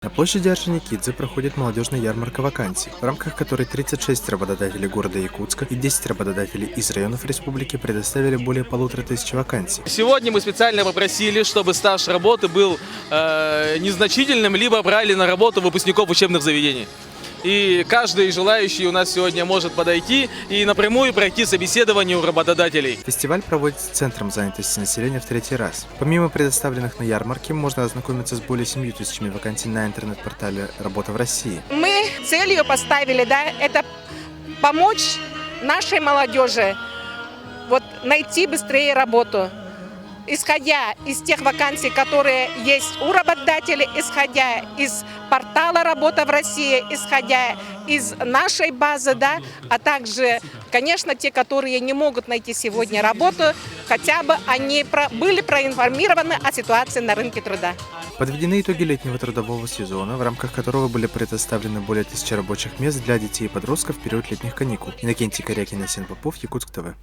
На площади Орджоникидзе проходит молодежная ярмарка вакансий, в рамках которой 36 работодателей города Якутска и 10 работодателей из районов республики предоставили более 1500 вакансий. Сегодня мы специально попросили, чтобы стаж работы был незначительным, либо брали на работу выпускников учебных заведений. И каждый желающий у нас сегодня может подойти и напрямую пройти собеседование у работодателей. Фестиваль проводится Центром занятости населения в третий раз. Помимо предоставленных на ярмарке, можно ознакомиться с более 7000 вакансий на интернет-портале «Работа в России». Мы целью поставили, это помочь нашей молодежи найти быстрее работу. Исходя из тех вакансий, которые есть у работодателей, исходя из портала «Работа в России», исходя из нашей базы, а также, конечно, те, которые не могут найти сегодня работу, хотя бы они были проинформированы о ситуации на рынке труда. Подведены итоги летнего трудового сезона, в рамках которого были предоставлены более 1000 рабочих мест для детей и подростков в период летних каникул. Иннокентий Корякин, Асен Попов, Якутск ТВ.